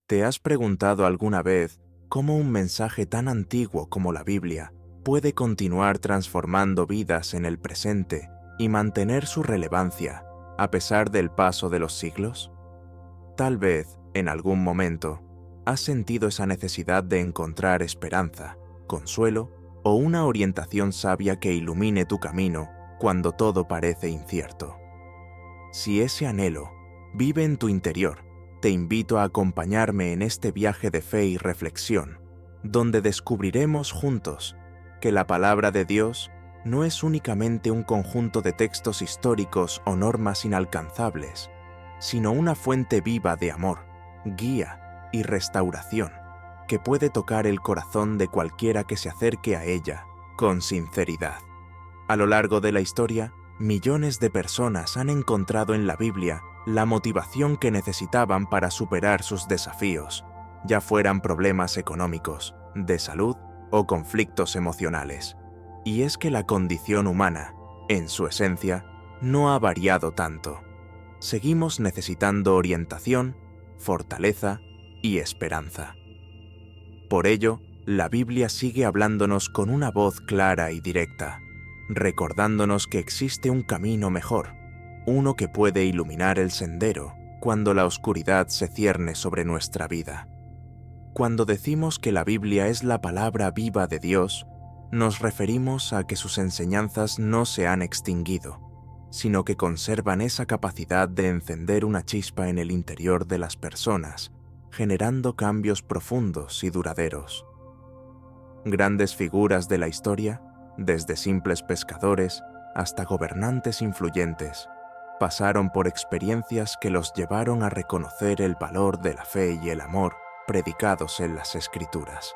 ¿Te has preguntado alguna vez cómo un mensaje tan antiguo como la Biblia puede continuar transformando vidas en el presente y mantener su relevancia a pesar del paso de los siglos? Tal vez, en algún momento, has sentido esa necesidad de encontrar esperanza, consuelo o una orientación sabia que ilumine tu camino cuando todo parece incierto. Si ese anhelo vive en tu interior, te invito a acompañarme en este viaje de fe y reflexión, donde descubriremos juntos que la palabra de Dios no es únicamente un conjunto de textos históricos o normas inalcanzables, sino una fuente viva de amor, guía y restauración que puede tocar el corazón de cualquiera que se acerque a ella con sinceridad. A lo largo de la historia, millones de personas han encontrado en la Biblia la motivación que necesitaban para superar sus desafíos, ya fueran problemas económicos, de salud o conflictos emocionales. Y es que la condición humana, en su esencia, no ha variado tanto. Seguimos necesitando orientación, fortaleza y esperanza. Por ello, la Biblia sigue hablándonos con una voz clara y directa, recordándonos que existe un camino mejor, uno que puede iluminar el sendero cuando la oscuridad se cierne sobre nuestra vida. Cuando decimos que la Biblia es la palabra viva de Dios, nos referimos a que sus enseñanzas no se han extinguido, sino que conservan esa capacidad de encender una chispa en el interior de las personas, generando cambios profundos y duraderos. Grandes figuras de la historia, desde simples pescadores hasta gobernantes influyentes, pasaron por experiencias que los llevaron a reconocer el valor de la fe y el amor predicados en las Escrituras.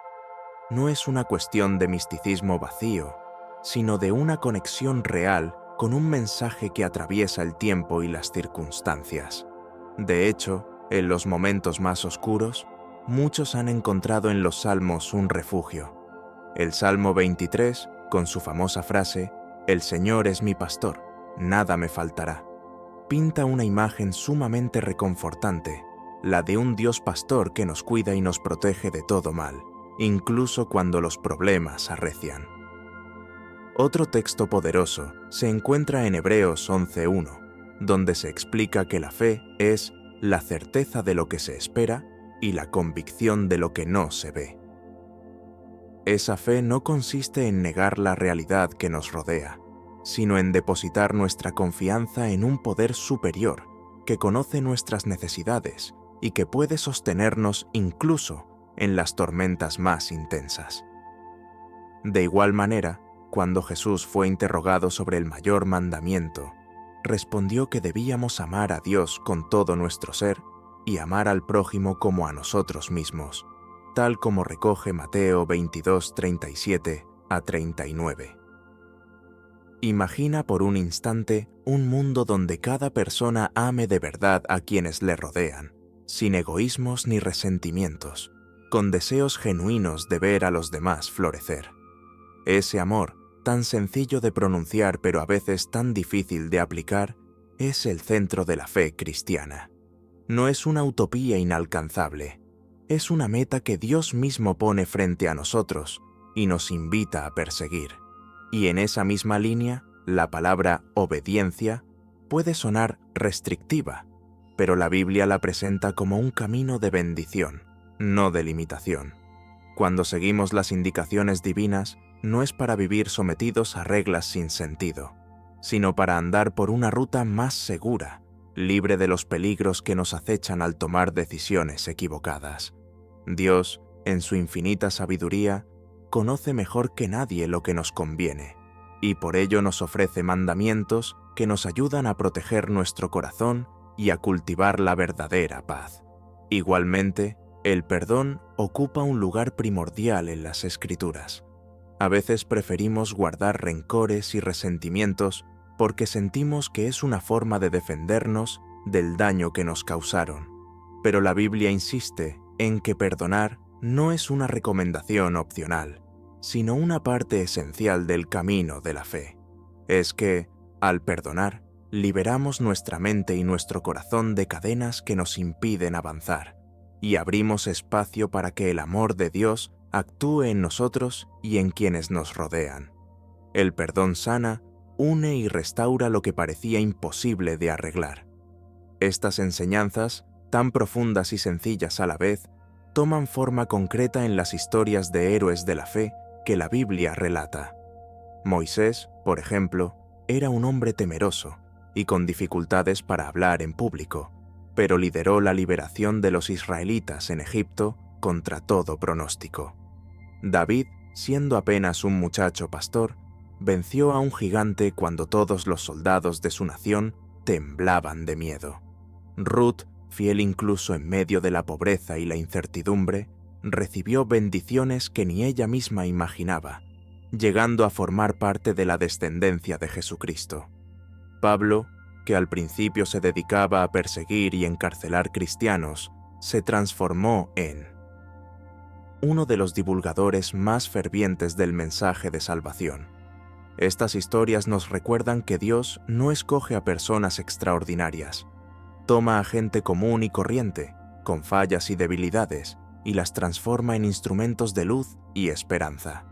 No es una cuestión de misticismo vacío, sino de una conexión real con un mensaje que atraviesa el tiempo y las circunstancias. De hecho, en los momentos más oscuros, muchos han encontrado en los Salmos un refugio. El Salmo 23, con su famosa frase, «El Señor es mi pastor, nada me faltará», pinta una imagen sumamente reconfortante, la de un Dios pastor que nos cuida y nos protege de todo mal, incluso cuando los problemas arrecian. Otro texto poderoso se encuentra en Hebreos 11:1, donde se explica que la fe es la certeza de lo que se espera y la convicción de lo que no se ve. Esa fe no consiste en negar la realidad que nos rodea, sino en depositar nuestra confianza en un poder superior que conoce nuestras necesidades y que puede sostenernos incluso en las tormentas más intensas. De igual manera, cuando Jesús fue interrogado sobre el mayor mandamiento, respondió que debíamos amar a Dios con todo nuestro ser y amar al prójimo como a nosotros mismos, tal como recoge Mateo 22:37 a 39. Imagina por un instante un mundo donde cada persona ame de verdad a quienes le rodean, sin egoísmos ni resentimientos, con deseos genuinos de ver a los demás florecer. Ese amor, tan sencillo de pronunciar pero a veces tan difícil de aplicar, es el centro de la fe cristiana. No es una utopía inalcanzable, es una meta que Dios mismo pone frente a nosotros y nos invita a perseguir. Y en esa misma línea, la palabra obediencia puede sonar restrictiva, pero la Biblia la presenta como un camino de bendición, no de limitación. Cuando seguimos las indicaciones divinas, no es para vivir sometidos a reglas sin sentido, sino para andar por una ruta más segura, libre de los peligros que nos acechan al tomar decisiones equivocadas. Dios, en su infinita sabiduría, conoce mejor que nadie lo que nos conviene, y por ello nos ofrece mandamientos que nos ayudan a proteger nuestro corazón y a cultivar la verdadera paz. Igualmente, el perdón ocupa un lugar primordial en las Escrituras. A veces preferimos guardar rencores y resentimientos porque sentimos que es una forma de defendernos del daño que nos causaron. Pero la Biblia insiste en que perdonar no es una recomendación opcional, sino una parte esencial del camino de la fe. Es que, al perdonar, liberamos nuestra mente y nuestro corazón de cadenas que nos impiden avanzar, y abrimos espacio para que el amor de Dios actúe en nosotros y en quienes nos rodean. El perdón sana, une y restaura lo que parecía imposible de arreglar. Estas enseñanzas, tan profundas y sencillas a la vez, toman forma concreta en las historias de héroes de la fe que la Biblia relata. Moisés, por ejemplo, era un hombre temeroso y con dificultades para hablar en público, pero lideró la liberación de los israelitas en Egipto contra todo pronóstico. David, siendo apenas un muchacho pastor, venció a un gigante cuando todos los soldados de su nación temblaban de miedo. Ruth, fiel incluso en medio de la pobreza y la incertidumbre, recibió bendiciones que ni ella misma imaginaba, llegando a formar parte de la descendencia de Jesucristo. Pablo, que al principio se dedicaba a perseguir y encarcelar cristianos, se transformó en uno de los divulgadores más fervientes del mensaje de salvación. Estas historias nos recuerdan que Dios no escoge a personas extraordinarias. Toma a gente común y corriente, con fallas y debilidades, y las transforma en instrumentos de luz y esperanza.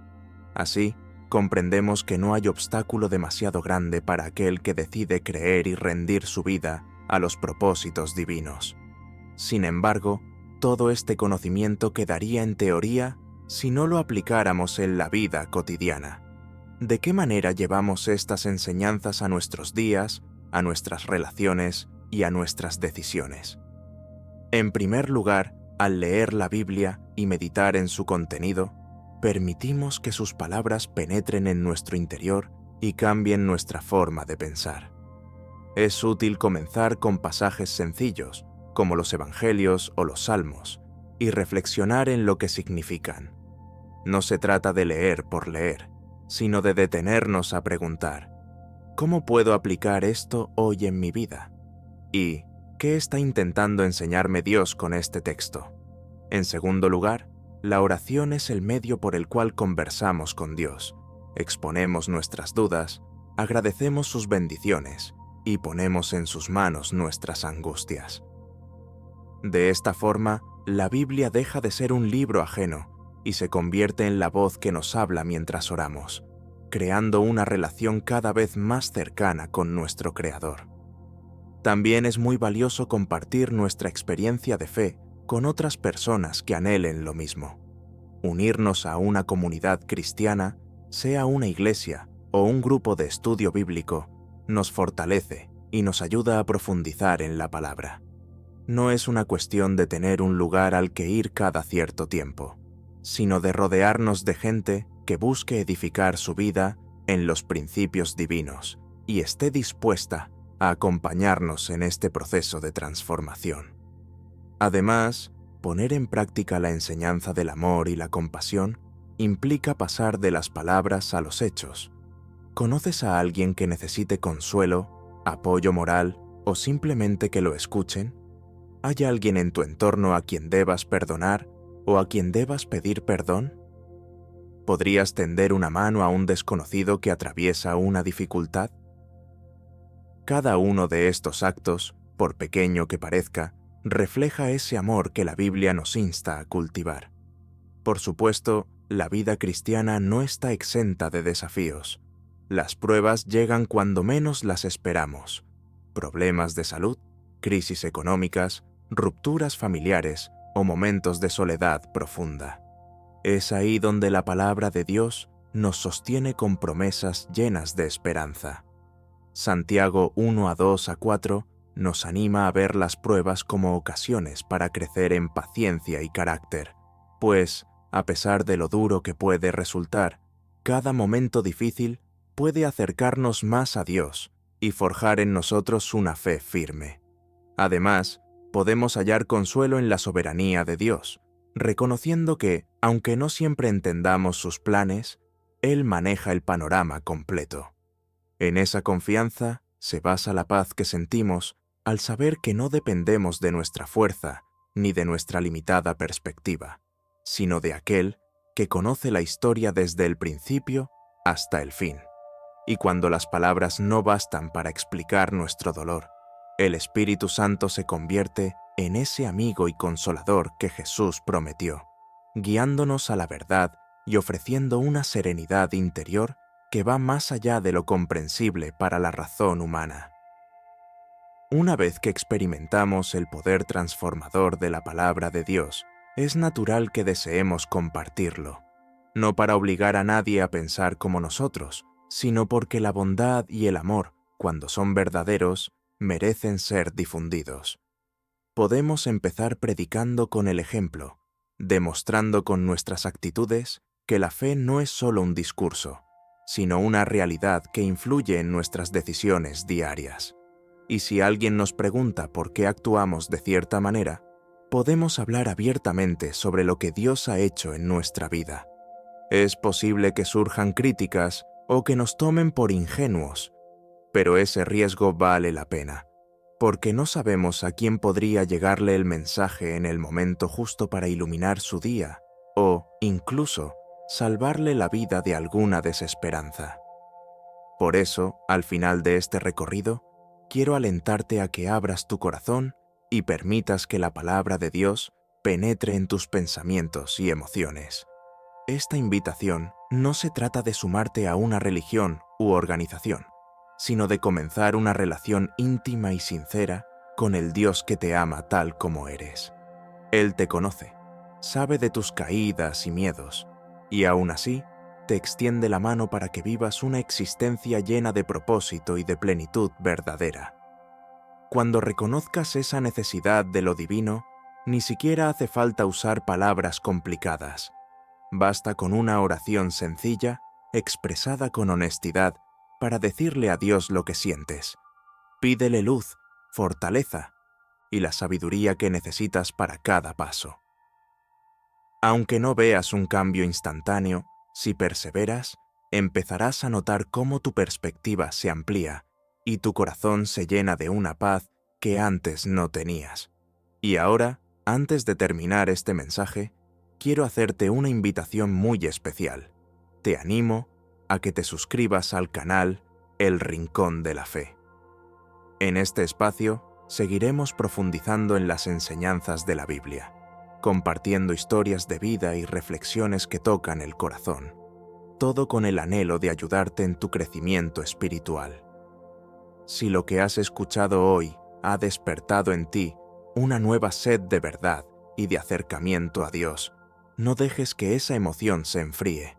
Así, comprendemos que no hay obstáculo demasiado grande para aquel que decide creer y rendir su vida a los propósitos divinos. Sin embargo, todo este conocimiento quedaría en teoría si no lo aplicáramos en la vida cotidiana. ¿De qué manera llevamos estas enseñanzas a nuestros días, a nuestras relaciones y a nuestras decisiones? En primer lugar, al leer la Biblia y meditar en su contenido, permitimos que sus palabras penetren en nuestro interior y cambien nuestra forma de pensar. Es útil comenzar con pasajes sencillos, como los Evangelios o los Salmos, y reflexionar en lo que significan. No se trata de leer por leer, sino de detenernos a preguntar, ¿cómo puedo aplicar esto hoy en mi vida? ¿Y qué está intentando enseñarme Dios con este texto? En segundo lugar, la oración es el medio por el cual conversamos con Dios, exponemos nuestras dudas, agradecemos sus bendiciones y ponemos en sus manos nuestras angustias. De esta forma, la Biblia deja de ser un libro ajeno y se convierte en la voz que nos habla mientras oramos, creando una relación cada vez más cercana con nuestro Creador. También es muy valioso compartir nuestra experiencia de fe con otras personas que anhelen lo mismo. Unirnos a una comunidad cristiana, sea una iglesia o un grupo de estudio bíblico, nos fortalece y nos ayuda a profundizar en la palabra. No es una cuestión de tener un lugar al que ir cada cierto tiempo, sino de rodearnos de gente que busque edificar su vida en los principios divinos y esté dispuesta a acompañarnos en este proceso de transformación. Además, poner en práctica la enseñanza del amor y la compasión implica pasar de las palabras a los hechos. ¿Conoces a alguien que necesite consuelo, apoyo moral o simplemente que lo escuchen? ¿Hay alguien en tu entorno a quien debas perdonar o a quien debas pedir perdón? ¿Podrías tender una mano a un desconocido que atraviesa una dificultad? Cada uno de estos actos, por pequeño que parezca, refleja ese amor que la Biblia nos insta a cultivar. Por supuesto, la vida cristiana no está exenta de desafíos. Las pruebas llegan cuando menos las esperamos. Problemas de salud, crisis económicas, rupturas familiares o momentos de soledad profunda. Es ahí donde la palabra de Dios nos sostiene con promesas llenas de esperanza. Santiago 1:2-4 nos anima a ver las pruebas como ocasiones para crecer en paciencia y carácter, pues, a pesar de lo duro que puede resultar, cada momento difícil puede acercarnos más a Dios y forjar en nosotros una fe firme. Además, podemos hallar consuelo en la soberanía de Dios, reconociendo que, aunque no siempre entendamos sus planes, Él maneja el panorama completo. En esa confianza se basa la paz que sentimos al saber que no dependemos de nuestra fuerza ni de nuestra limitada perspectiva, sino de aquel que conoce la historia desde el principio hasta el fin. Y cuando las palabras no bastan para explicar nuestro dolor, el Espíritu Santo se convierte en ese amigo y consolador que Jesús prometió, guiándonos a la verdad y ofreciendo una serenidad interior que va más allá de lo comprensible para la razón humana. Una vez que experimentamos el poder transformador de la palabra de Dios, es natural que deseemos compartirlo, no para obligar a nadie a pensar como nosotros, sino porque la bondad y el amor, cuando son verdaderos, merecen ser difundidos. Podemos empezar predicando con el ejemplo, demostrando con nuestras actitudes que la fe no es solo un discurso, sino una realidad que influye en nuestras decisiones diarias. Y si alguien nos pregunta por qué actuamos de cierta manera, podemos hablar abiertamente sobre lo que Dios ha hecho en nuestra vida. Es posible que surjan críticas o que nos tomen por ingenuos, pero ese riesgo vale la pena, porque no sabemos a quién podría llegarle el mensaje en el momento justo para iluminar su día o, incluso, salvarle la vida de alguna desesperanza. Por eso, al final de este recorrido, quiero alentarte a que abras tu corazón y permitas que la palabra de Dios penetre en tus pensamientos y emociones. Esta invitación no se trata de sumarte a una religión u organización, sino de comenzar una relación íntima y sincera con el Dios que te ama tal como eres. Él te conoce, sabe de tus caídas y miedos, y aún así, te extiende la mano para que vivas una existencia llena de propósito y de plenitud verdadera. Cuando reconozcas esa necesidad de lo divino, ni siquiera hace falta usar palabras complicadas. Basta con una oración sencilla, expresada con honestidad, para decirle a Dios lo que sientes. Pídele luz, fortaleza y la sabiduría que necesitas para cada paso. Aunque no veas un cambio instantáneo, si perseveras, empezarás a notar cómo tu perspectiva se amplía y tu corazón se llena de una paz que antes no tenías. Y ahora, antes de terminar este mensaje, quiero hacerte una invitación muy especial. Te animo a que te suscribas al canal El Rincón de la Fe. En este espacio, seguiremos profundizando en las enseñanzas de la Biblia, compartiendo historias de vida y reflexiones que tocan el corazón, todo con el anhelo de ayudarte en tu crecimiento espiritual. Si lo que has escuchado hoy ha despertado en ti una nueva sed de verdad y de acercamiento a Dios, no dejes que esa emoción se enfríe.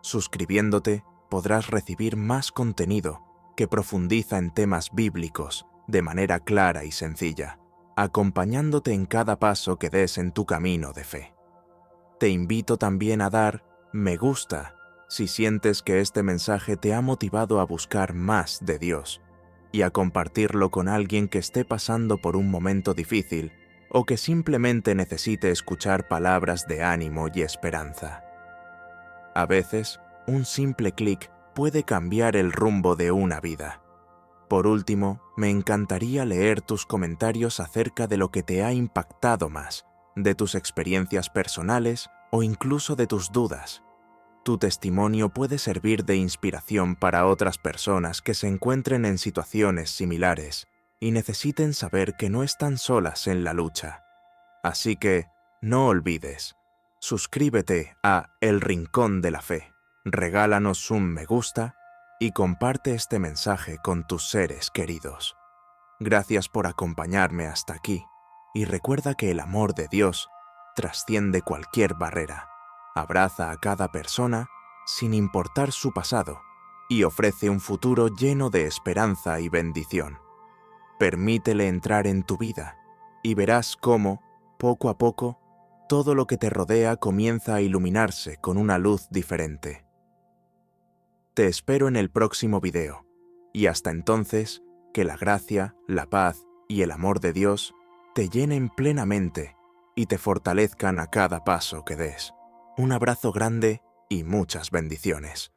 Suscribiéndote, podrás recibir más contenido que profundiza en temas bíblicos de manera clara y sencilla, acompañándote en cada paso que des en tu camino de fe. Te invito también a dar me gusta si sientes que este mensaje te ha motivado a buscar más de Dios y a compartirlo con alguien que esté pasando por un momento difícil o que simplemente necesite escuchar palabras de ánimo y esperanza. A veces, un simple clic puede cambiar el rumbo de una vida. Por último, me encantaría leer tus comentarios acerca de lo que te ha impactado más, de tus experiencias personales o incluso de tus dudas. Tu testimonio puede servir de inspiración para otras personas que se encuentren en situaciones similares y necesiten saber que no están solas en la lucha. Así que, no olvides, suscríbete a El Rincón de la Fe, regálanos un me gusta y comparte este mensaje con tus seres queridos. Gracias por acompañarme hasta aquí y recuerda que el amor de Dios trasciende cualquier barrera, abraza a cada persona sin importar su pasado y ofrece un futuro lleno de esperanza y bendición. Permítele entrar en tu vida y verás cómo, poco a poco, todo lo que te rodea comienza a iluminarse con una luz diferente. Te espero en el próximo video, y hasta entonces, que la gracia, la paz y el amor de Dios te llenen plenamente y te fortalezcan a cada paso que des. Un abrazo grande y muchas bendiciones.